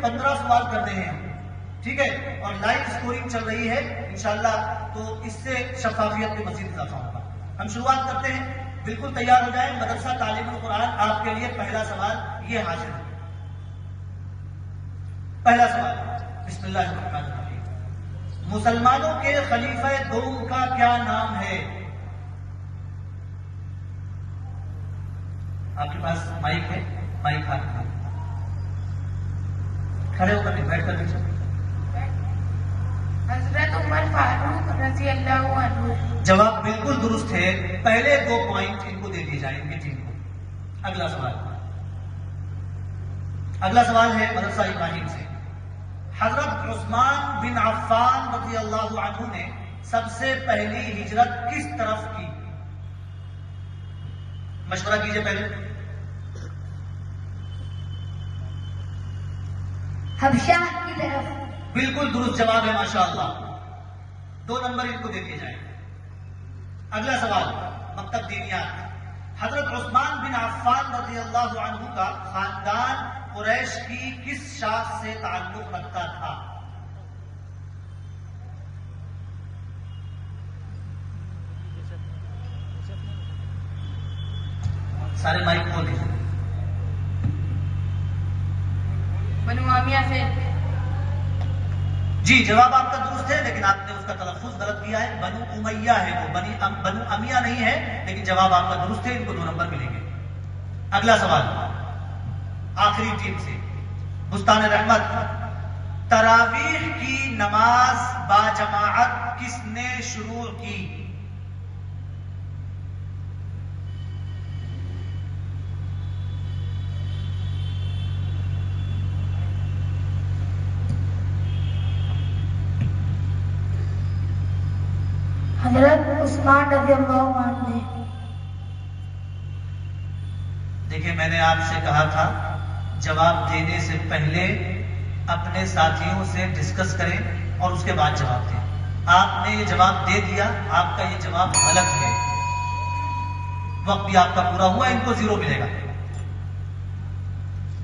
15 सवाल कर रहे हैं, ठीक है, और लाइव स्कोरिंग चल रही है इंशाल्लाह, तो इससे शफाफियत में मजीद इजाफा होगा। हम शुरुआत करते हैं, बिल्कुल तैयार हो जाए। मदरसा तालीमुल कुरान आपके लिए पहला सवाल ये हाजिर है। पहला सवाल, बिस्मिल्लाहिर्रहमानिर्रहीम, मुसलमानों के खलीफा दोम का क्या नाम है? आपके पास माइक है, माइक हाथ में, खड़े होकर नहीं, बैठ कर दीजिए। हजरत उमर फारूक रजी अल्लाह अन्हु। जवाब बिल्कुल दुरुस्त है। पहले 2 पॉइंट इनको दे दिए जाए, इनकी टीम को। अगला सवाल है मदरसा इब्राहिम से। हजरत उस्मान बिन अफ्फान रजी अल्लाह अन्हु ने सबसे पहली हिजरत किस तरफ की? मशवरा कीजिए पहले। हबशा की तरफ। बिल्कुल दुरुस्त जवाब है, माशाअल्लाह। 2 नंबर इनको दे दिए जाए। अगला सवाल, मकतब दीनियात। हजरत उस्मान बिन अफ्फान रजी अल्लाह अन्हु का खानदान कुरैश की किस शाख से ताल्लुक रखता था? सारे माइक खोल दीजिए। बनु अमिया से। जी, जवाब आपका दुरुस्त है, लेकिन आपने उसका तलफ्फुज गलत किया है। बनु उमैया है वो, बनु अमिया नहीं है, लेकिन जवाब आपका दुरुस्त है। इनको 2 नंबर मिलेंगे। अगला सवाल, आखिरी टीम से, बुस्तान रहमत। तरावीह की नमाज बाजमाअत किसने शुरू की? हजरत उस्मान रजी अल्लाह अन्हु ने। देखिए, मैंने आपसे कहा था जवाब देने से पहले अपने साथियों से डिस्कस करें और उसके बाद जवाब दें। आपने ये जवाब दे दिया, आपका ये जवाब गलत है। वक्त भी आपका पूरा हुआ, इनको 0 मिलेगा।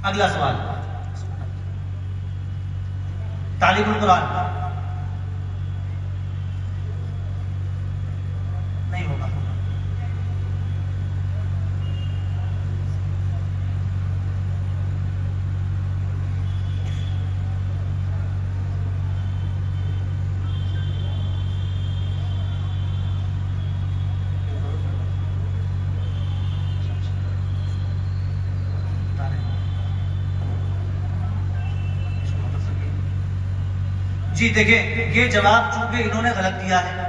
अगला सवाल, तालीमुल कुरान। नहीं होगा। जी देखिए, ये जवाब चूंकि इन्होंने गलत दिया है,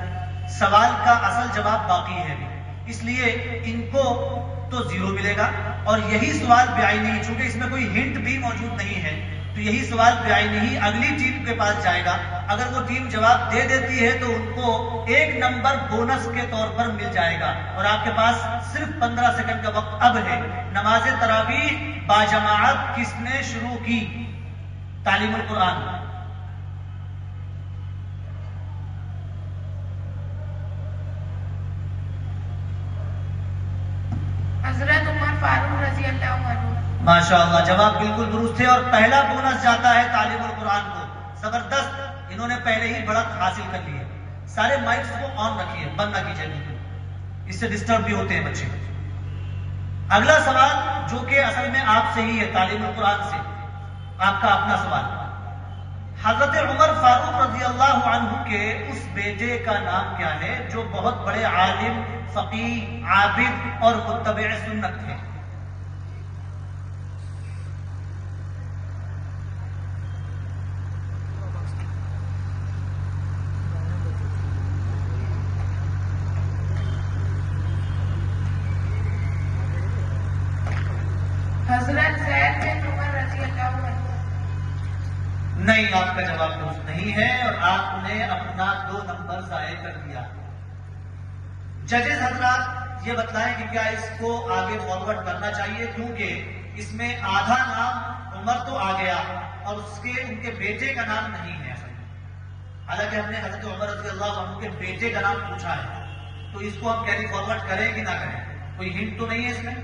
सवाल का असल जवाब बाकी है, इसलिए इनको तो 0 मिलेगा। और यही सवाल बेआईनी, चूंकि इसमें कोई हिंट भी मौजूद नहीं है, तो यही सवाल बेआईनी ही अगली टीम के पास जाएगा। अगर वो टीम जवाब दे देती है तो उनको 1 नंबर बोनस के तौर पर मिल जाएगा। और आपके पास सिर्फ 15 सेकंड का वक्त अब है। नमाज तरावीह बाजमाअत किसने शुरू की? तालीमुल कुरान। हजरत उमर फारूक रजी अल्लाह अन्हु। माशाअल्लाह, जवाब बिल्कुल दुरुस्त है और पहला बोनस जाता है तालीमुल कुरान को। जबरदस्त, इन्होंने पहले ही बढ़त हासिल कर ली है। सारे माइक्स को ऑन रखिए, बंद ना कीजिए, इससे डिस्टर्ब भी होते हैं बच्चे। अगला सवाल जो कि असल में आपसे ही है, तालीमुल कुरान से, आपका अपना सवाल। हजरत उमर फारूक रजी अल्लाह अन्हु के उस बेटे का नाम क्या है जो बहुत बड़े आलिम, फकीह, आबिद और मुत्तबे सुन्नत थे? हजरत ज़ैद बिन उमर रजी अल्लाह अन्हु। नहीं, आपका जवाब दुरुस्त नहीं है और आपने अपना 2 नंबर जाया कर दिया। जजेस हजरात, ये बताएं कि क्या इसको आगे फॉरवर्ड करना चाहिए, क्योंकि इसमें आधा नाम उमर तो आ गया और उसके उनके बेटे का नाम नहीं है। हालांकि हमने हजरत उमर रज़ी अल्लाह अन्हु के बेटे का नाम पूछा है, तो इसको हम कैरी फॉरवर्ड करें कि ना करें? कोई हिंट तो नहीं है इसमें?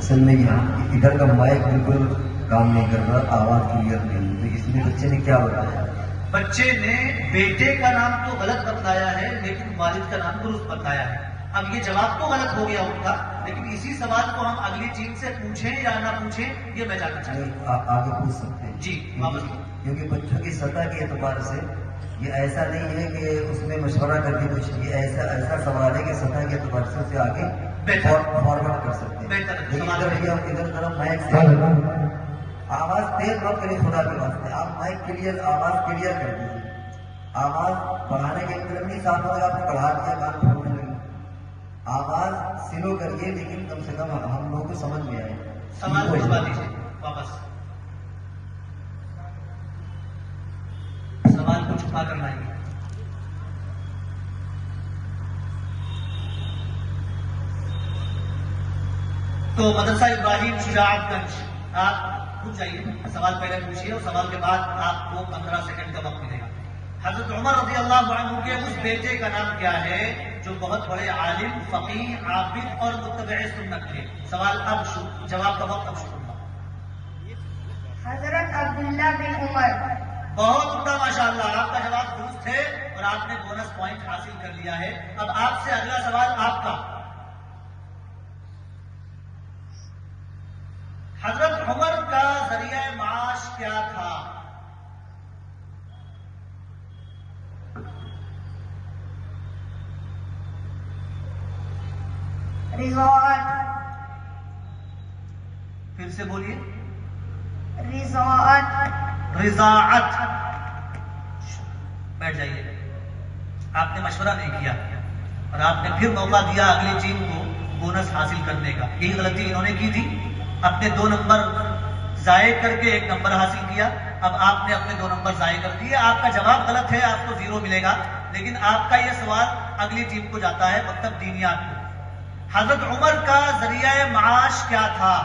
असल में यहाँ इधर का माइक बिल्कुल काम नहीं कर रहा, आवाज क्लियर नहीं, तो इसमें बच्चे ने क्या बताया? बच्चे ने बेटे का नाम तो गलत बताया है लेकिन वालिद का नाम दुरुस्त बताया है। अब ये जवाब तो गलत हो गया उनका, लेकिन इसी सवाल को हम अगली टीम से पूछें या ना पूछें ये मैं जानना चाहता हूँ। आगे पूछ सकते हैं जी वापस। क्योंकि बच्चों की सतह के एतबार से ये ऐसा नहीं है कि उसमें मशवरा करके कुछ, ये ऐसा सवाल है कि सतह के एतबार से उसे आगे फॉरवर्ड कर सकते हैं। लेकिन इधर तरफ माइक से आवाज तेज मत करिए खुदा के वास्ते, आप माइक क्लियर, आवाज क्लियर कर दीजिए। आवाज बढ़ाने के मतलब नहीं साफ होगा आपने बढ़ा दिया कान फोड़ने लगे, आवाज स्लो करिए लेकिन कम से कम हम लोगों को समझ में आए। सवाल भिजवा दीजिए वापस, सवाल को छुपा कर लाइए। तो मदरसा इब्राहिम शुजाअतगंज, आप रुक जाइए, सवाल पहले पूछिए और सवाल के बाद आपको 15 सेकंड का वक्त मिलेगा। हजरत उमर रज़ी अल्लाह अन्हु के उस बेटे का नाम क्या है जो बहुत बड़े आलिम, फकीह, आबिद और मुत्तबे सुन्नत थे? सवाल अब जवाब का वक्त अब शुरू हुआ। हजरत अब्दुल्ला बिन उमर। बहुत उम्दा माशाअल्लाह, आपका जवाब दुरुस्त है और आपने बोनस पॉइंट हासिल कर लिया है। अब आपसे अगला सवाल आपका। हजरत उमर का जरिया माश क्या था? रिज़ाअत। फिर से बोलिए। रिज़ाअत। रिज़ाअत। बैठ जाइए, आपने मशवरा नहीं किया और आपने फिर मौका दिया अगली टीम को बोनस हासिल करने का। यही गलती इन्होंने की थी, अपने 2 नंबर जाये करके 1 नंबर हासिल किया। अब आपने अपने 2 नंबर जाये कर दिए, आपका जवाब गलत है, आपको 0 मिलेगा। लेकिन आपका यह सवाल अगली टीम को जाता है, मतलब दीनियात को। हजरत उमर का जरिया माश क्या था?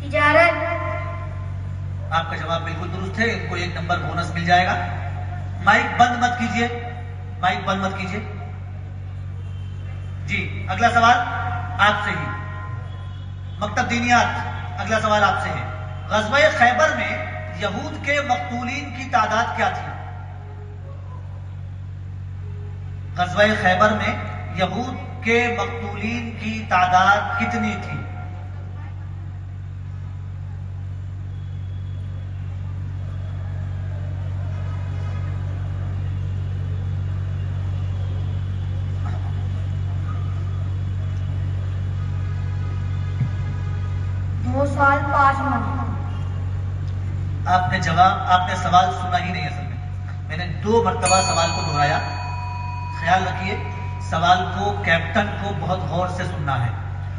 तिजारत। आपका जवाब बिल्कुल दुरुस्त है, इनको 1 नंबर बोनस मिल जाएगा। माइक बंद मत कीजिए, माइक बंद मत कीजिए जी। अगला सवाल आपसे ही, मकतब दीनियात। अगला सवाल आपसे है, ग़ज़वा खैबर में यहूद के मक़तूलीन की तादाद क्या थी? ग़ज़वा खैबर में यहूद के मक़तूलीन की तादाद कितनी थी? आपने सवाल सुना ही नहीं। असल में मैंने 2 मरतबा सवाल को दोहराया। ख्याल रखिए, सवाल को कैप्टन को बहुत गौर से सुनना है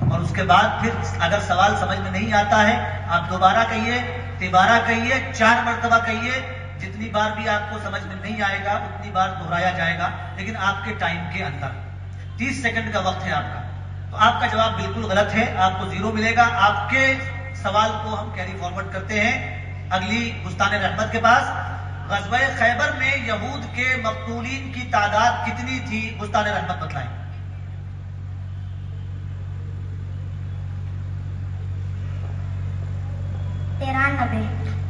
और उसके बाद फिर अगर सवाल समझ में नहीं आता है आप दोबारा कहिए, तिबारा कहिए, 4 मरतबा कहिए। जितनी बार भी आपको समझ में नहीं आएगा उतनी बार दोहराया जाएगा, लेकिन आपके टाइम के अंदर। 30 सेकंड का वक्त है आपका। तो आपका जवाब बिल्कुल गलत है, आपको 0 मिलेगा। आपके सवाल को हम कैरी फॉरवर्ड करते हैं अगली बुस्तान रहमत के पास। ग़ज़वा खैबर में यहूद के मक़तूलीन की तादाद कितनी थी? बुस्तान रहमत बतलाएं।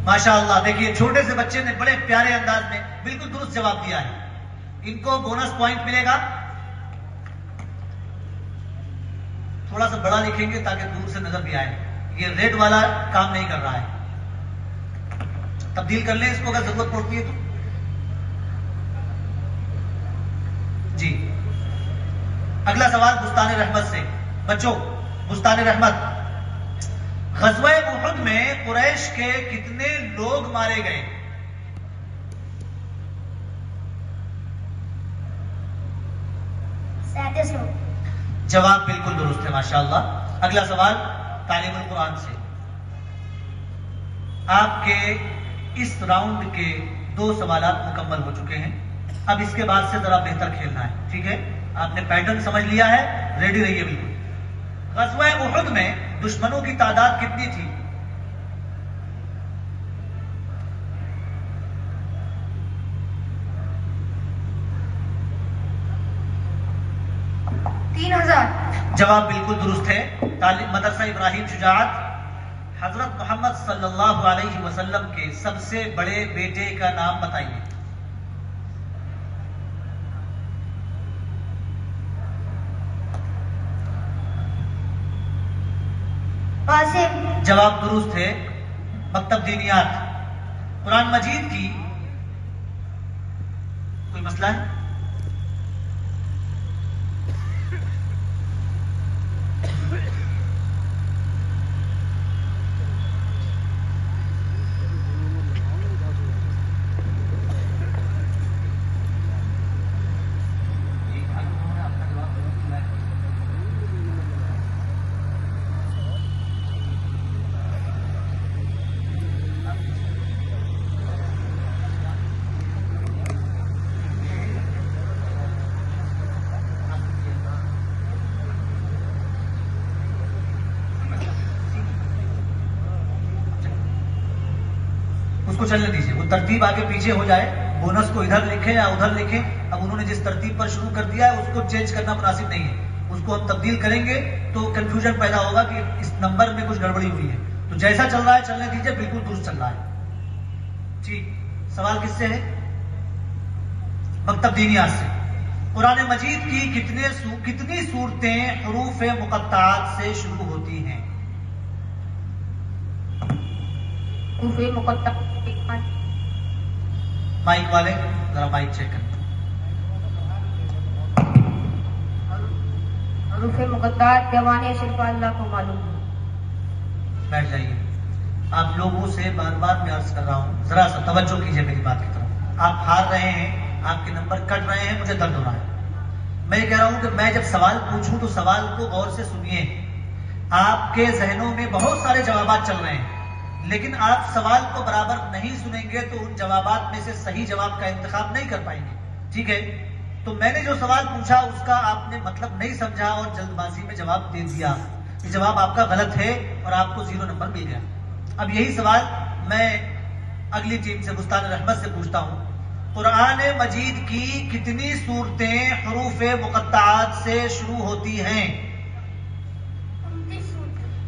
माशाअल्लाह, देखिए छोटे से बच्चे ने बड़े प्यारे अंदाज में बिल्कुल दुरुस्त जवाब दिया है। इनको बोनस पॉइंट मिलेगा। थोड़ा सा बड़ा लिखेंगे ताकि दूर से नजर भी आए। ये रेड वाला काम नहीं कर रहा है, तब्दील कर लें इसको अगर जरूरत पड़ती है तो। जी, अगला सवाल बुस्तान रहमत से। बच्चों, बुस्तान रहमत, ग़ज़वा उहुद में कुरैश के कितने लोग मारे गए? जवाब बिल्कुल दुरुस्त है माशाअल्लाह। अगला सवाल तालीमुल कुरान से। आपके इस राउंड के 2 सवालात मुकम्मल हो चुके हैं। अब इसके बाद से जरा बेहतर खेलना है, ठीक है? आपने पैटर्न समझ लिया है, रेडी रहिए बिल्कुल। ग़ज़वा उहुद में दुश्मनों की तादाद कितनी थी? साल। जवाब बिल्कुल दुरुस्त है। मदरसा इब्राहिम शुजाअत हजरत मोहम्मद सल्लल्लाहु अलैहि वसल्लम के सबसे बड़े बेटे का नाम बताइए। कासिम। जवाब दुरुस्त है। मकतब दीनियात कुरान मजीद की कोई मसला है? उसको चलने दीजिए, वो तरतीब आगे पीछे हो जाए, बोनस को इधर लिखें या उधर लिखें। अब उन्होंने जिस तरतीब पर शुरू कर दिया है उसको चेंज करना मुनासिब नहीं है, उसको हम तब्दील करेंगे तो कंफ्यूजन पैदा होगा कि इस नंबर में कुछ गड़बड़ी हुई है। तो जैसा चल रहा है चलने दीजिए, बिल्कुल दुरुस्त चल रहा है। ठीक, सवाल किससे है? मकतब दीनियात से। कुरान मजीद की कितनी सूरतें हुरूफ मुक़त्ताअत से शुरू होती हैं? माइक वाले जरा माइक चेक करें। हुरूफ मुक़त्ताअत जवाने सिर्फ अल्लाह को मालूम है। बैठ जाइए। आप लोगों से बार बार मैं अर्ज कर रहा हूं, जरा सा तवज्जो कीजिए मेरी बात की तरफ। आप हार रहे हैं, आपके नंबर कट रहे हैं, मुझे दर्द हो रहा है। मैं ये कह रहा हूं कि मैं जब सवाल पूछूं तो सवाल को गौर से सुनिए। आपके जहनों में बहुत सारे जवाबात चल रहे हैं, लेकिन आप सवाल को बराबर नहीं सुनेंगे तो उन जवाबात में से सही जवाब का इंतखाब नहीं कर पाएंगे। ठीक है? तो मैंने जो सवाल पूछा उसका आपने मतलब नहीं समझा और जल्दबाजी में जवाब दे दिया। ये जवाब आपका गलत है और आपको 0 नंबर मिल गया। अब यही सवाल मैं अगली टीम से बुस्तान रहमत से पूछता हूं। कुरान मजीद की कितनी सूरतें हुरूफ मुक़त्ताअत से शुरू होती हैं?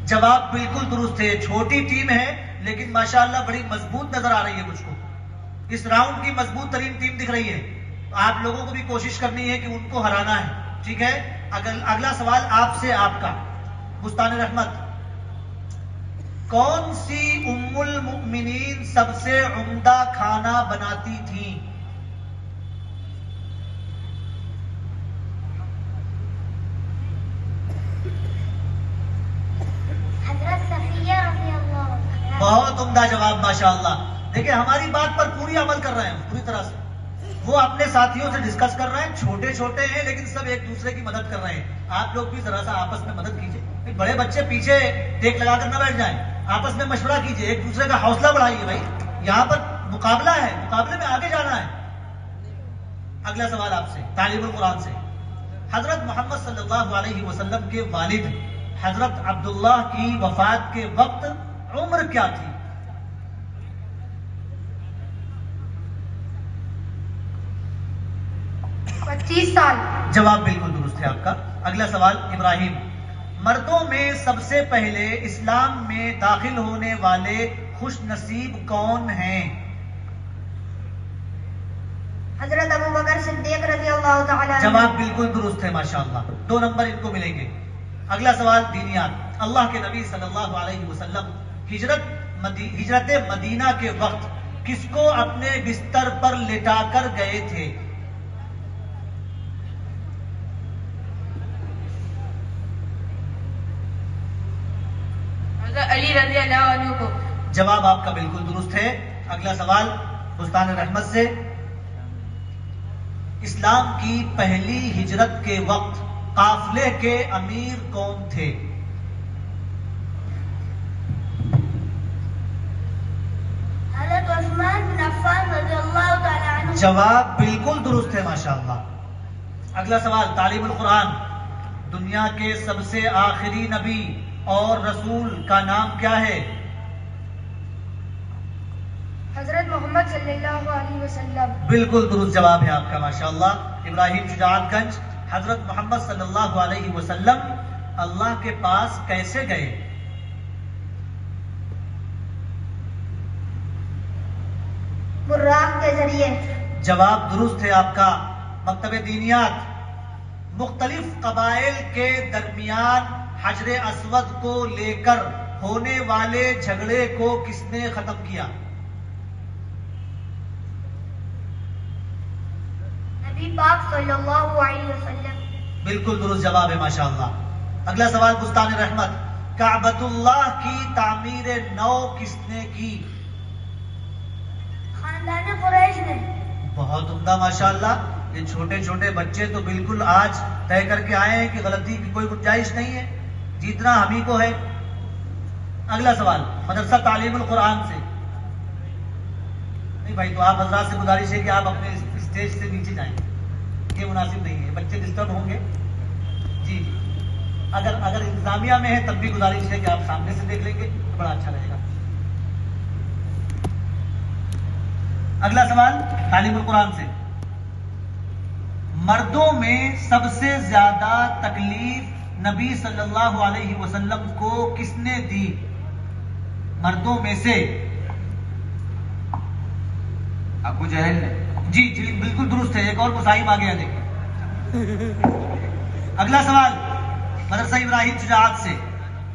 जवाब बिल्कुल दुरुस्त है। छोटी टीम है लेकिन माशाअल्लाह बड़ी मजबूत नजर आ रही है मुझको। इस राउंड की मजबूत तरीन टीम दिख रही है। तो आप लोगों को भी कोशिश करनी है कि उनको हराना है। ठीक है? अगला सवाल आपसे, आपका बुस्तान रहमत। कौन सी उम्मुल मुमिनीन सबसे उम्दा खाना बनाती थी? बहुत उम्दा जवाब, माशाअल्लाह। देखिए हमारी बात पर पूरी अमल कर रहे हैं पूरी तरह से। वो अपने साथियों से डिस्कस कर रहे हैं, छोटे छोटे हैं लेकिन सब एक दूसरे की मदद कर रहे हैं। आप लोग भी जरा सा आपस में मदद कीजिए। बड़े बच्चे पीछे देख लगा कर न बैठ जाएं, आपस में मशवरा कीजिए, एक दूसरे का हौसला बढ़ाइए। भाई यहाँ पर मुकाबला है, मुकाबले में आगे जाना है। अगला सवाल आपसे तालिबुल कुरान से। हजरत मोहम्मद सल्लल्लाहु अलैहि वसल्लम के वालिद हजरत अब्दुल्लाह की वफात के वक्त उम्र क्या थी? पच्चीस साल। जवाब बिल्कुल दुरुस्त है आपका। अगला सवाल इब्राहिम। मर्दों में सबसे पहले इस्लाम में दाखिल होने वाले खुश नसीब कौन हैं? हजरत अबू बकर सिद्दीक रज़ियल्लाहु तआला। जवाब बिल्कुल दुरुस्त है, माशाअल्लाह। 2 नंबर इनको मिलेंगे। अगला सवाल दीनियात। अल्लाह के नबी सल्लल्लाहु अलैहि वसल्लम हिजरत मदीना के वक्त किसको अपने बिस्तर पर लिटाकर गए थे? अली रज़ियल्लाहु अन्हु को। जवाब आपका बिल्कुल दुरुस्त है। अगला सवाल बुस्तान रहमत से। इस्लाम की पहली हिजरत के वक्त काफिले के अमीर कौन थे? हज़रत उस्मान बिन अफ़्फ़ान रज़ियल्लाहु तआला अन्हु। जवाब बिल्कुल दुरुस्त है, माशाअल्लाह। अगला सवाल तालीमुल कुरान। दुनिया के सबसे आखिरी नबी और रसूल का नाम क्या है? हजरत मोहम्मद सल्लल्लाहु अलैहि वसल्लम। बिल्कुल दुरुस्त जवाब है आपका, माशाअल्लाह। इब्राहिम शुजाअतगंज हजरत मोहम्मद सल्लल्लाहु अलैहि वसल्लम अल्लाह के पास कैसे गए? बुर्राक के जरिए। जवाब दुरुस्त है आपका। मकतबे दीनियात, मुख्तलिफ कबाइल के दरमियान हजरे अस्वद को लेकर होने वाले झगड़े को किसने खत्म किया? नबी पाक सल्लल्लाहु अलैहि वसल्लम। बिल्कुल दुरुस्त जवाब है, माशाअल्लाह। अगला सवाल बुस्तान रहमत, काबतुल्लाह की तामीर नौ किसने की? खानदान कुरैश ने। बहुत उम्दा, माशाअल्लाह। ये छोटे छोटे बच्चे तो बिल्कुल आज तय करके आए हैं कि गलती की कोई गुंजाइश नहीं है, जीतना हम ही को है। अगला सवाल मदरसा तालीमुल कुरान से। नहीं भाई, तो आप हजरात से गुजारिश है कि आप अपने स्टेज से नीचे जाएं, ये मुनासिब नहीं है, बच्चे डिस्टर्ब होंगे। जी, अगर इंतजामिया में है तब भी गुजारिश है कि आप सामने से देख लेंगे तो बड़ा अच्छा रहेगा। अगला सवाल तालीमुल कुरान से, मर्दों में सबसे ज्यादा तकलीफ नबी सल्लल्लाहु अलैहि वसल्लम को किसने दी? मर्दों में से अबू जहल ने। जी जी बिल्कुल दुरुस्त है, एक और मुसाहिब आ गया देखिए। अगला सवाल मदरसा इब्राहिम शुजाअत से,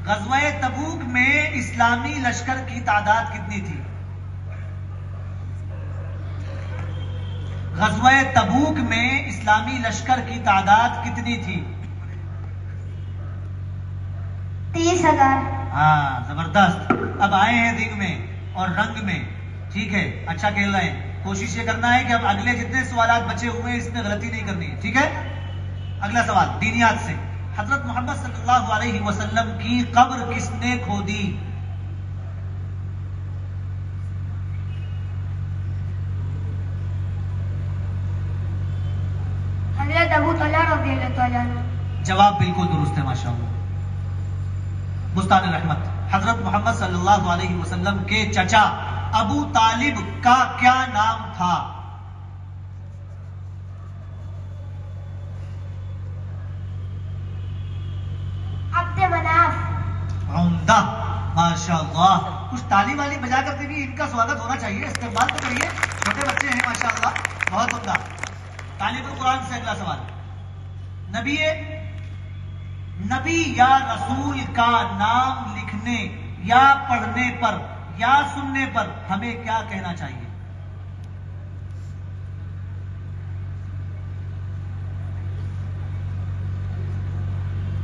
गज़वा तबूक में इस्लामी लश्कर की तादाद कितनी थी? गज़वा तबूक में इस्लामी लश्कर की तादाद कितनी थी? 30,000। हाँ, जबरदस्त। अब आए हैं रिंग में और रंग में, ठीक है, अच्छा खेल रहे हैं। कोशिश ये करना है कि अब अगले जितने सवालात बचे हुए हैं इसमें गलती नहीं करनी है, ठीक है। अगला सवाल दीनियात से, हजरत मोहम्मद सल्लल्लाहु अलैहि वसल्लम की कब्र किसने खोदी? हजरत अबू तलहा रज़ियल्लाहु तआला अन्हु। जवाब बिल्कुल दुरुस्त है, माशाअल्लाह। बुस्तान रहमत, हजरत मोहम्मद सल्लल्लाहु अलैहि वसल्लम के चचा अबू तालिब का क्या नाम था? अब्द मनाफ। उम्दा, माशाअल्लाह। कुछ ताली वाली बजा करके भी इनका स्वागत होना चाहिए, इस्तेमाल तो करिए, छोटे बच्चे हैं माशाअल्लाह, बहुत उम्दा। तालीमुल कुरान से अगला सवाल, नबी या रसूल का नाम लिखने या पढ़ने पर या सुनने पर हमें क्या कहना चाहिए?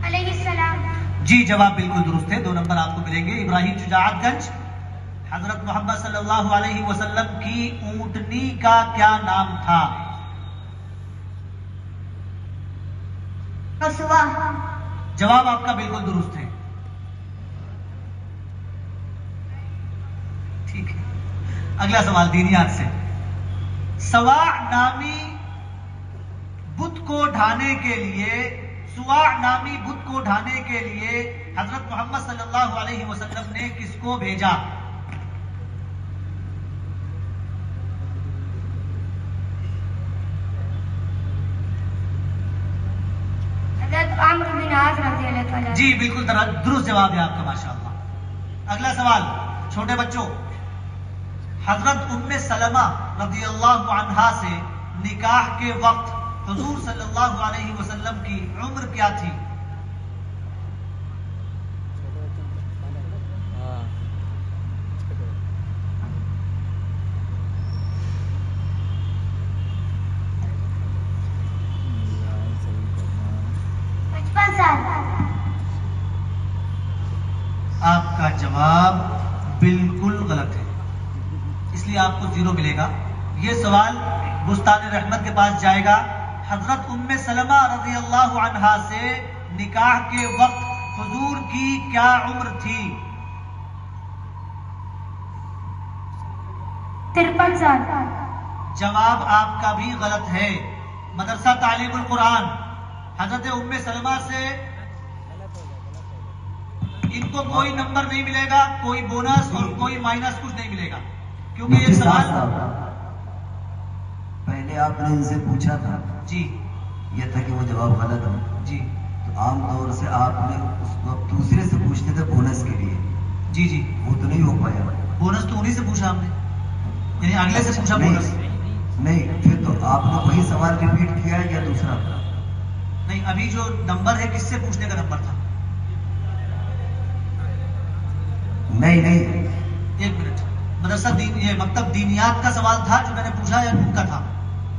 अलैहिस्सलाम। जी, जवाब बिल्कुल दुरुस्त है, 2 नंबर आपको मिलेंगे। इब्राहिम शुजाअतगंज, हजरत मोहम्मद सल्लल्लाहु अलैहि वसल्लम की ऊंटनी का क्या नाम था? रसवा। जवाब आपका बिल्कुल दुरुस्त है, ठीक है। अगला सवाल दीनियात से, सवा नामी बुत को ढाने के लिए हजरत मोहम्मद सल्लल्लाहु अलैहि वसल्लम ने किसको भेजा? हजरत अम्र बिन आस रज़ियल्लाहु तआला। जी बिल्कुल दुरुस्त जवाब है आपका, माशाअल्लाह। अगला सवाल छोटे बच्चों, हजरत उम्मे सलमा रज़ियल्लाहु अन्हा से निकाह के वक्त हुजूर सल्लल्लाहु अलैहि वसल्लम की उम्र क्या थी? आपका जवाब बिल्कुल गलत है, इसलिए आपको 0 मिलेगा। यह सवाल बुस्तान रहमत के पास जाएगा। हजरत उम्मे सलमा रज़ियल्लाहु अन्हा से निकाह के वक्त हुजूर की क्या उम्र थी? 53 साल। जवाब आपका भी गलत है। मदरसा तालीमुल कुरान, हजरत उम्मे सलमा से इनको कोई नंबर नहीं मिलेगा, कोई बोनस और कोई माइनस कुछ नहीं मिलेगा, क्योंकि ये सवाल पहले आपने इनसे पूछा था जी यह था कि वो जवाब गलत है जी तो आमतौर से आपने उसको अब दूसरे से पूछते थे बोनस के लिए, जी जी। वो तो नहीं हो पाया। बोनस तो उन्हीं से पूछा हमने, यानी अगले से पूछा बोनस। नहीं, फिर तो आपने वही सवाल रिपीट किया या दूसरा? नहीं, अभी जो नंबर है किससे पूछने का नंबर था? नहीं, एक मिनट, मदरसा दीन ये मकतब दीनियात का सवाल था जो मैंने पूछा या उनका था?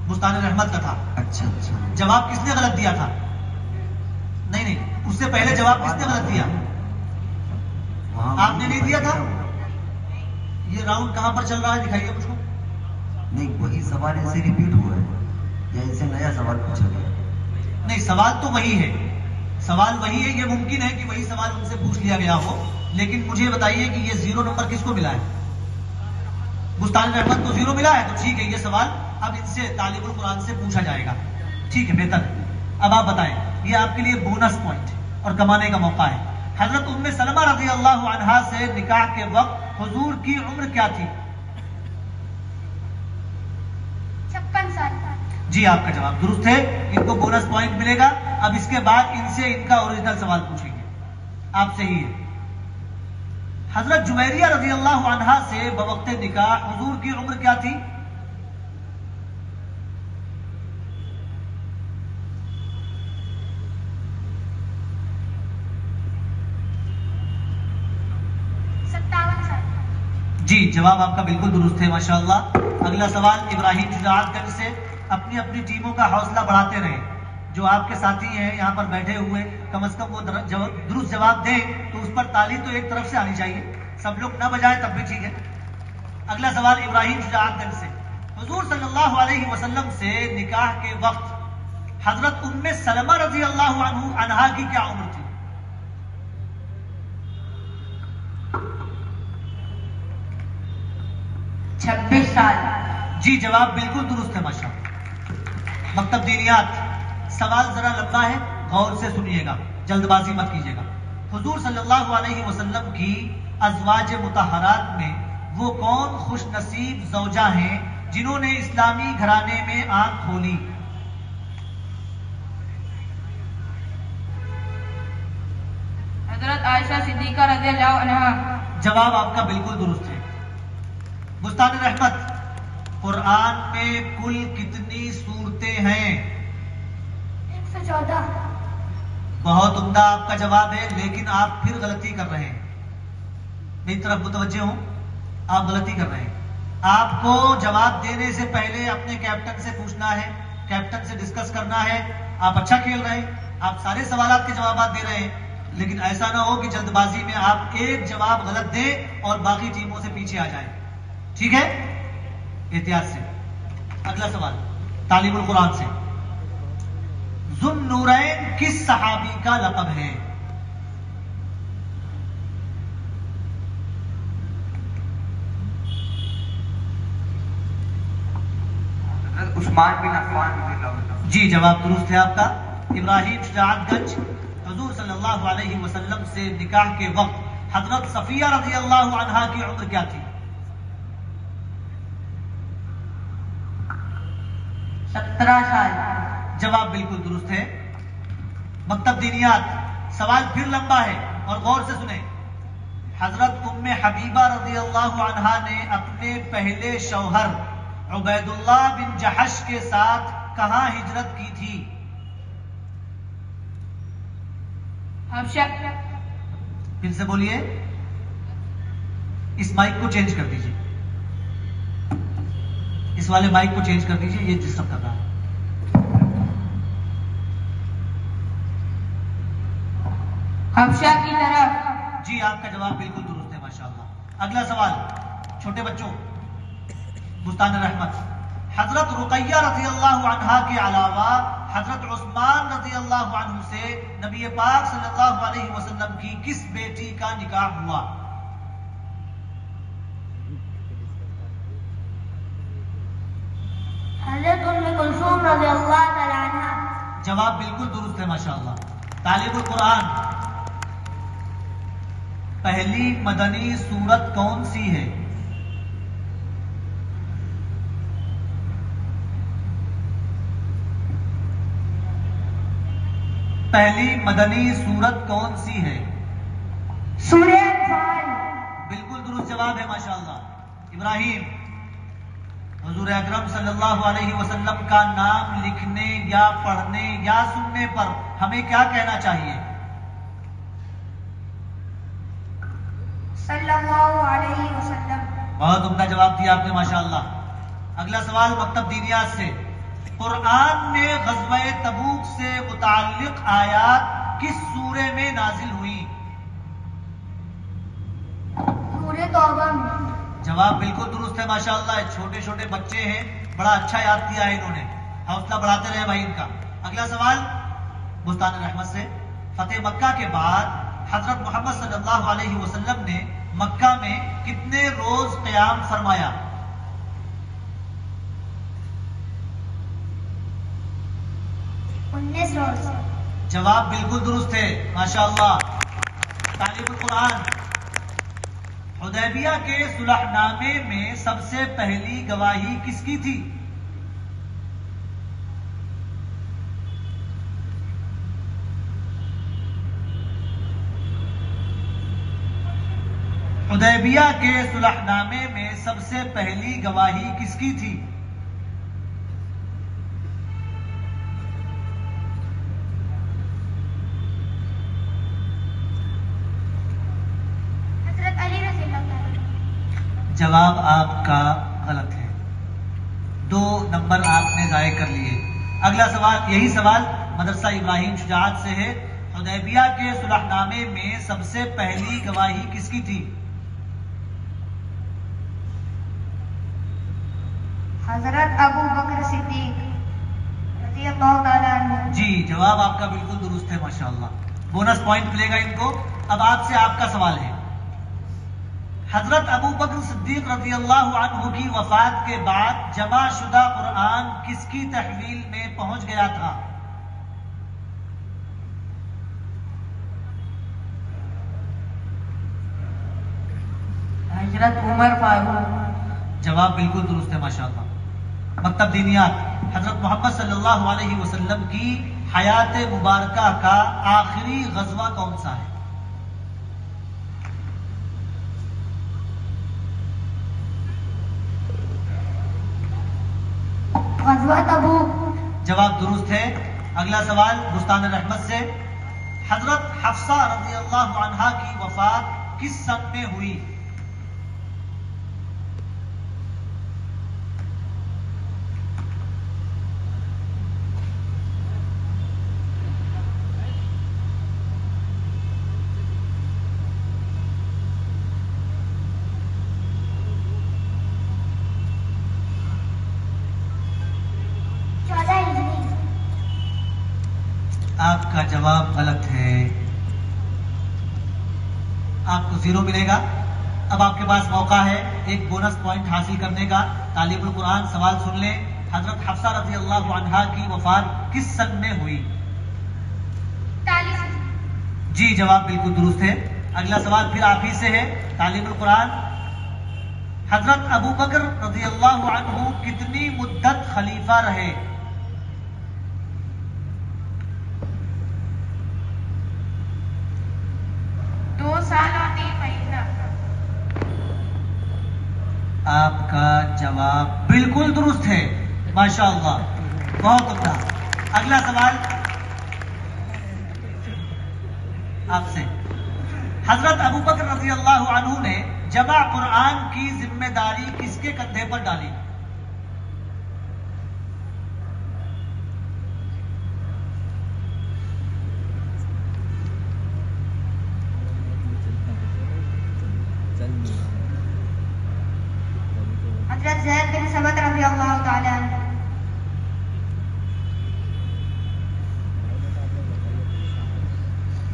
मुस्तान रहमत का था। अच्छा। जवाब किसने गलत दिया था? नहीं, उससे पहले जवाब किसने गलत दिया? आपने नहीं दिया था? ये राउंड कहां पर चल रहा है, दिखाइए मुझको। नहीं, वही सवाल इनसे रिपीट हुआ है या इनसे नया सवाल पूछा गया? नहीं, सवाल तो वही है, सवाल वही है। ये मुमकिन है कि वही सवाल उनसे पूछ लिया गया हो, लेकिन मुझे बताइए कि ये 0 नंबर किसको मिला है? मुस्तान रहमत को 0 मिला है, तो ठीक है, ये सवाल अब इनसे तालिबुल कुरान से पूछा जाएगा। ठीक है, बेहतर है। अब आप बताएं, ये आपके लिए बोनस पॉइंट और कमाने का मौका है। हजरत उम्मे सलमा रज़ी अल्लाह अन्हा से निकाह के वक्त हुजूर की उम्र क्या थी? 56 साल। जी, आपका जवाब दुरुस्त है, इनको बोनस पॉइंट मिलेगा। अब इसके बाद इनसे इनका ओरिजिनल सवाल पूछेंगे, आप सही है। हजरत जुवैरिया रज़ी अल्लाह अन्हा से बवक्त निकाह हुजूर की उम्र क्या थी? जी, जवाब आपका बिल्कुल दुरुस्त है, माशाअल्लाह। अगला सवाल इब्राहिम शुजाअतगंज से। अपनी अपनी टीमों का हौसला बढ़ाते रहें। जो आपके साथी हैं यहाँ पर बैठे हुए, कम से कम वो दुरुस्त जवाब दें तो उस पर ताली तो एक तरफ से आनी चाहिए, सब लोग ना बजाएं तब भी ठीक है। अगला सवाल इब्राहिम शुजाअतगंज से। हुजूर सल्लल्लाहु अलैहि वसल्लम से निकाह के वक्त हजरत उम्मे सलमा रज़ी अल्लाह अन्हा की क्या उम्र थी? छब्बीस साल। जी, जवाब बिल्कुल दुरुस्त है, माशाअल्लाह। मकतब दीनियात, सवाल जरा लंबा है, गौर से सुनिएगा, जल्दबाजी मत कीजिएगा। हुजूर सल्लल्लाहु अलैहि वसल्लम की अज़वाज मुतहरात में वो कौन खुश नसीब ज़ौजा हैं जिन्होंने इस्लामी घराने में आंख खोली? हजरत आयशा सिद्दीका रज़ियल्लाहु अन्हा। जवाब आपका बिल्कुल दुरुस्त है। मुस्तान रहमत, कुरान में कुल कितनी सूरतें हैं? 114। बहुत उम्दा आपका जवाब है, लेकिन आप फिर गलती कर रहे हैं। मेरी तरफ मुतवज्जे हो, आप गलती कर रहे हैं। आपको जवाब देने से पहले अपने कैप्टन से पूछना है, कैप्टन से डिस्कस करना है। आप अच्छा खेल रहे हैं, आप सारे सवालात के जवाब दे रहे हैं, लेकिन ऐसा ना हो कि जल्दबाजी में आप एक जवाब गलत दें और बाकी टीमों से पीछे आ जाएं। ठीक है, एहतियात से। अगला सवाल तालिबुल कुरान से। ज़ुन्नूरैन किस सहाबी का लक़ब है? उस्मान बिन अफ़्फ़ान। जी, जवाब दुरुस्त है आपका। इब्राहिम शुजाअतगंज, हुजूर सल्लल्लाहु अलैहि वसल्लम से निकाह के वक्त हजरत सफिया रज़ी अल्लाह अन्हा की उम्र क्या थी? 17 साल। जवाब बिल्कुल दुरुस्त है। मकतब दीनियात, सवाल फिर लंबा है और गौर से सुने। हजरत उम्मे हबीबा रज़ी अल्लाह अन्हा ने अपने पहले शौहर उबैदुल्लाह बिन जहश के साथ कहां हिजरत की थी? हबशा। फिर से बोलिए, इस माइक को चेंज कर दीजिए, इस वाले माइक को चेंज कर दीजिए, ये डिस्टर्ब कर रहा है। हबशा की तरफ। जी, आपका जवाब बिल्कुल दुरुस्त है, माशाअल्लाह। अगला सवाल छोटे बच्चों, मुस्तान रहमत। हजरत रुकैया रज़ी अल्लाह अन्हा के अलावा हजरत उस्मान रज़ी अल्लाह अन्हु से नबी पाक सल्लल्लाहु अलैहि वसल्लम की किस बेटी का निकाह हुआ? हजरत उम्मे कुलसूम रज़ी अल्लाह तआला अन्हा। जवाब बिल्कुल दुरुस्त है, माशाअल्लाह। तालिबुल कुरान, पहली मदनी सूरत कौन सी है? पहली मदनी सूरत कौन सी है? सूरह अनफाल। बिल्कुल दुरुस्त जवाब है माशाअल्लाह। इब्राहिम, हुजूर अकरम सल्लल्लाहु अलैहि वसल्लम का नाम लिखने या पढ़ने या सुनने पर हमें क्या कहना चाहिए? सल्लल्लाहु अलैहि वसल्लम। बहुत उम्दा जवाब दिया आपने माशाअल्लाह। अगला सवाल मकतब दीनियात से, कुरान में ग़ज़वा तबूक से मुताल्लिक़ आयात किस सूरे में नाजिल हुई? सूरह तौबा में। जवाब बिल्कुल दुरुस्त है माशाअल्लाह। छोटे छोटे बच्चे हैं, बड़ा अच्छा याद किया है इन्होंने, हौसला बढ़ाते रहे भाई इनका। अगला सवाल बुस्तान रहमत से, फतेह मक्का के बाद हजरत मोहम्मद सल्लल्लाहु अलैहि वसल्लम ने मक्का में कितने रोज क़याम फरमाया? 19 रोज। जवाब बिल्कुल दुरुस्त है माशाअल्लाह। तालीमुल कुरान, हुदैबिया के सुलहनामे में सबसे पहली गवाही किसकी थी? हुदैबिया के सुलहनामे में सबसे पहली गवाही किसकी थी? हजरत अली रज़ियल्लाहु अन्हु। जवाब आपका गलत है। 2 नंबर आपने जाये कर लिए। अगला सवाल, यही सवाल मदरसा इब्राहिम शुजाअत से है। हुदैबिया के सुलहनामे में सबसे पहली गवाही किसकी थी? हजरत अबू बकर सिद्दीक रज़ियल्लाहु ताला अन्हु। जी, जवाब आपका बिल्कुल दुरुस्त है माशाअल्लाह। बोनस पॉइंट मिलेगा इनको। अब आपसे आपका सवाल है, हजरत अबू बकर सिद्दीक रज़ियल्लाहु अन्हु की वफात के बाद जमा शुदा कुरान किसकी तहवील में पहुंच गया था? हजरत उमर फारूक। जवाब बिल्कुल दुरुस्त है माशाअल्लाह। मकतब दीनियात, हजरत मोहम्मद सल्लल्लाहु अलैहि वसल्लम की हयात मुबारका का आखिरी गज़वा कौन सा है? ग़ज़वा तबूक। जवाब दुरुस्त है। अगला सवाल बुस्तान रहमत से, हजरत हफ्सा रज़ियल्लाहु अन्हा की वफात किस सन में हुई? आपका जवाब गलत है, आपको 0 मिलेगा। अब आपके पास मौका है एक बोनस पॉइंट हासिल करने का। तालीमुल कुरान, सवाल सुन लें, हजरत हफ्सा रज़ियल्लाहु अन्हा की वफात किस सन में हुई? 40। जी, जवाब बिल्कुल दुरुस्त है। अगला सवाल फिर आप ही से है। तालीमुल कुरान, हजरत अबू बकर रज़ियल्लाहु अन्हु कितनी मुद्दत खलीफा रहे? आपका जवाब बिल्कुल दुरुस्त है माशाअल्लाह, बहुत उम्दा। अगला सवाल आपसे, हजरत अबू बकर रज़ियल्लाहु अन्हु ने जमा कुरान की जिम्मेदारी किसके कंधे पर डाली? हजरत ज़ैद बिन सबत रज़ियल्लाहु ताला अन्हु।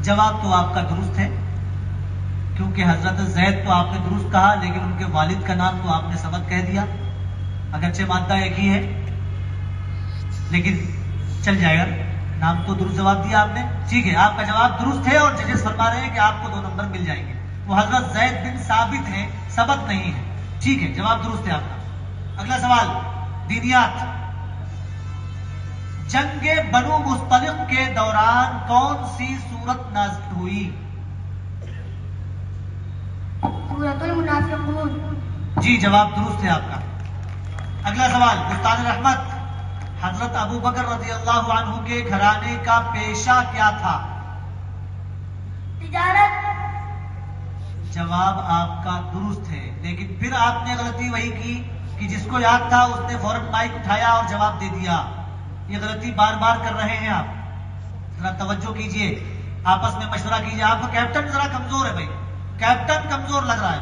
जवाब तो आपका दुरुस्त है, क्योंकि हजरत ज़ैद तो आपने दुरुस्त कहा, लेकिन उनके वालिद का नाम तो आपने सबत कह दिया। अगरचे मादा एक ही है, लेकिन चल जाएगा, नाम तो दुरुस्त जवाब दिया आपने। ठीक है, आपका जवाब दुरुस्त है और जजेस फरमा रहे हैं कि आपको 2 नंबर मिल जाएंगे। वो हजरत ज़ैद बिन साबित है, सबत नहीं है। ठीक है, जवाब दुरुस्त है आपका। अगला सवाल दीनियात, जंगे बनु मुस्तलिक के दौरान कौन सी सूरत नाज़िल हुई? सूरतुल मुनाफिकून। जी, जवाब दुरुस्त है आपका। अगला सवाल, बुस्तान रहमत, हजरत अबू बकर रज़ी अल्लाहु अन्हु के घराने का पेशा क्या था? तिजारत। जवाब आपका दुरुस्त है, लेकिन फिर आपने गलती वही की कि जिसको याद था उसने फौरन माइक उठाया और जवाब दे दिया। ये गलती बार बार कर रहे हैं आप, जरा तवज्जो कीजिए, आपस में मशवरा कीजिए। आपका कैप्टन जरा कमजोर है भाई, कैप्टन कमजोर लग रहा है।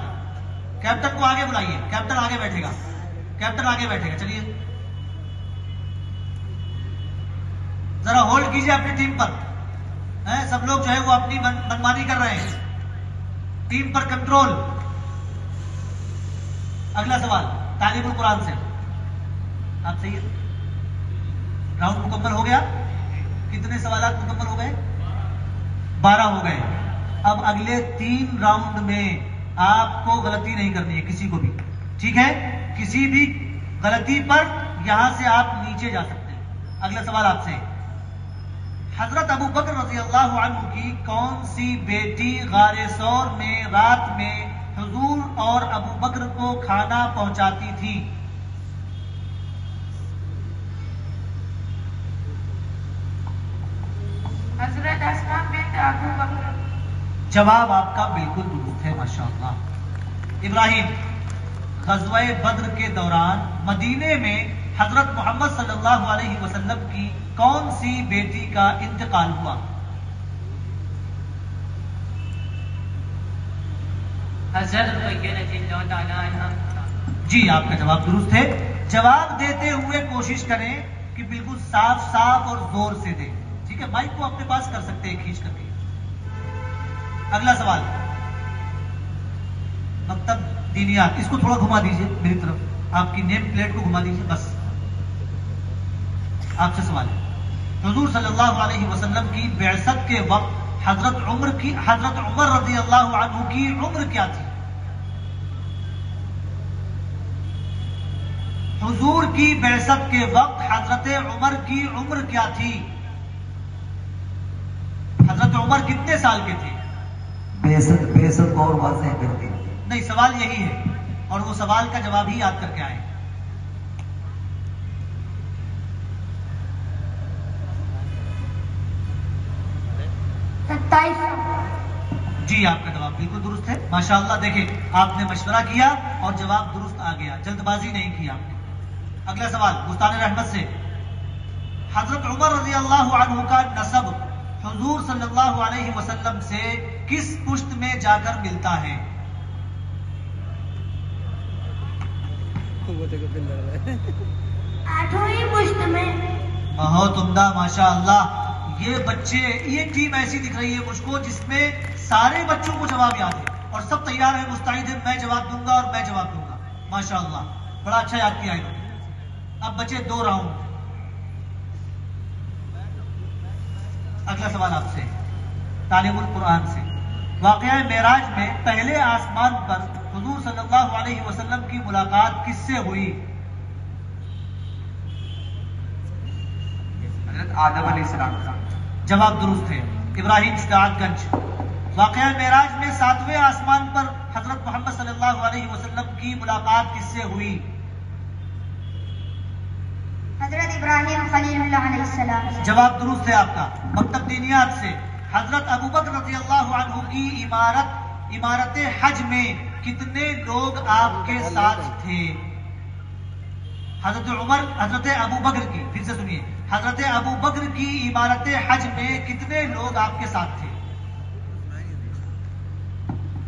कैप्टन को आगे बुलाइए, कैप्टन आगे बैठेगा, कैप्टन आगे बैठेगा। चलिए जरा होल्ड कीजिए अपनी टीम पर। सब लोग जो है वो अपनी मनमानी कर रहे हैं, टीम पर कंट्रोल। अगला सवाल तालीमुल कुरान से, आप सही है। राउंड मुकम्मल हो गया। कितने सवाल मुकम्मल हो गए? 12 हो गए। अब अगले 3 राउंड में आपको गलती नहीं करनी है, किसी को भी, ठीक है? किसी भी गलती पर यहां से आप नीचे जा सकते हैं। अगला सवाल आपसे, हजरत अबू बकर रज़ी अल्लाहु अन्हु की कौन सी बेटी गारे सौर में रात में हुजूर और अबू बकर को खाना पहुंचाती थी? हजरत अस्मा बिन्त अबू बकर। जवाब आपका बिल्कुल दुरुस्त है, माशाअल्लाह। इब्राहिम, ग़ज़वा बद्र के दौरान मदीने में हजरत मोहम्मद सल्लल्लाहु अलैहि वसल्लम की कौन सी बेटी का इंतकाल हुआ? जी, आपका जवाब दुरुस्त है। जवाब देते हुए कोशिश करें कि बिल्कुल साफ साफ और जोर से दें, ठीक है? माइक को अपने पास कर सकते हैं खींच करके। अगला सवाल, मकतब दीनियात, इसको थोड़ा घुमा दीजिए मेरी तरफ, आपकी नेम प्लेट को घुमा दीजिए बस। आपसे सवाल है, हुजूर सल्लल्लाहु अलैहि वसल्लम की बिअसत के वक्त हजरत उमर रज़ी अल्लाहु अन्हु की उम्र क्या थी? हुजूर की बिअसत के वक्त हजरत उमर की उम्र क्या थी? हजरत उमर कितने साल के थे? बेसत को और वाज़ेह करके। नहीं, सवाल यही है और वो सवाल का जवाब ही याद करके आए। जी, आपका जवाब बिल्कुल दुरुस्त है, माशाअल्लाह। देखिए, आपने मशवरा किया और जवाब दुरुस्त आ गया, जल्दबाजी नहीं की आपने। अगला सवाल बुस्तान रहमत से, हजरत उमर रज़ी अल्लाहु अन्हु का नसब हुजूर सल्लल्लाहु अलैहि वसल्लम से किस पुश्त में जाकर मिलता है? आठवीं पुश्त में। बहुत उम्दा, माशाअल्लाह। ये बच्चे, ये टीम ऐसी दिख रही है मुझको जिसमें सारे बच्चों को जवाब याद है और सब तैयार है, मुस्तैद है, मैं जवाब दूंगा और मैं जवाब दूंगा। माशाअल्लाह, बड़ा अच्छा याद किया इन्होंने। अब बचे 2 राउंड। अगला सवाल आपसे तालीमुल कुरान से, वाक़या मेराज में पहले आसमान पर हुजूर सल्लल्लाहु अलैहि वसल्लम की मुलाकात किससे हुई? हजरत आदम अलैहिस्सलाम का। जवाब दुरुस्त है। इब्राहिम शुजाअतगंज, वाक़या मेराज में 7वें आसमान पर हजरत मोहम्मद सल्लल्लाहु अलैहि वसल्लम की मुलाकात किससे हुई? हजरत इब्राहिम खलीलुल्लाह अलैहिस्सलाम। जवाब दुरुस्त है आपका। मकतब दीनियात से, हजरत अबू बकर रज़ी अल्लाहु अन्हु की इमारत हज में कितने लोग आपके साथ थे? हजरत अबू बकर की, फिर से सुनिए, हजरत अबू बकर की इमारत हज में कितने लोग आपके साथ थे?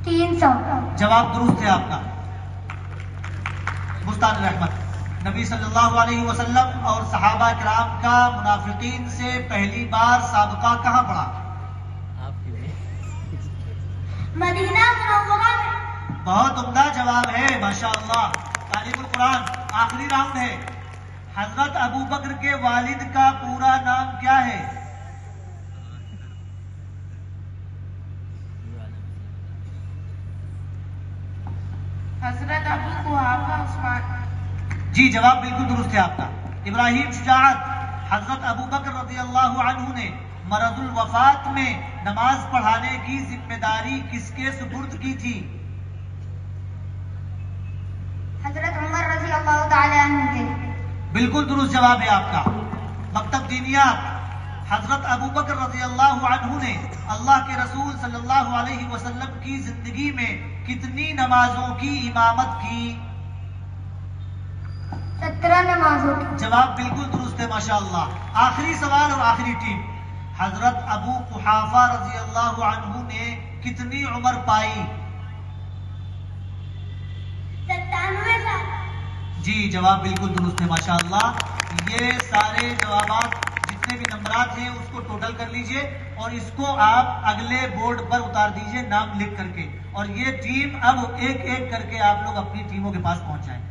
300। जवाब दुरुस्त है आपका। बुस्तान रहमत, नबी सल्लल्लाहु अलैहि वसल्लम और सहाबा किराम का मुनाफिकीन से पहली बार साबका कहां पड़ा? मदीना मुनव्वरा में। बहुत उम्दा जवाब है, माशाअल्लाह। तालीमुल कुरान, आखिरी राउंड है। हजरत अबू बकर के वालिद का पूरा नाम क्या है? हजरत अबू कुहाफा उस्मान। जी, जवाब बिल्कुल दुरुस्त है आपका। इब्राहिम शुजाअत, हजरत अबू बकर रज़ियल्लाहु अन्हु ने मरजुल वफात में नमाज पढ़ाने की जिम्मेदारी किसके सुपुर्द की थी? हजरत उमर रज़ियल्लाहु ताला अन्हु के। बिल्कुल दुरुस्त जवाब है आपका। मकतब दीनियात, हजरत अबू बकर रज़ियल्लाहु अन्हु ने अल्लाह के रसूल सल्लल्लाहु अलैहि वसल्लम की जिंदगी में कितनी नमाजों की इमामत की? 17 नमाजों की। जवाब बिल्कुल दुरुस्त है माशाअल्लाह। आखिरी सवाल और आखिरी टीम, हजरत अबू कुहाफा रज़ियल्लाहु अन्हु ने कितनी उम्र पाई? 97 साल। जी, जवाब बिल्कुल दुरुस्त है माशाअल्लाह। ये सारे जवाबात जितने भी नंबरात हैं उसको टोटल कर लीजिए और इसको आप अगले बोर्ड पर उतार दीजिए नाम लिख करके, और ये टीम अब एक एक करके आप लोग अपनी टीमों के पास पहुंच जाएं।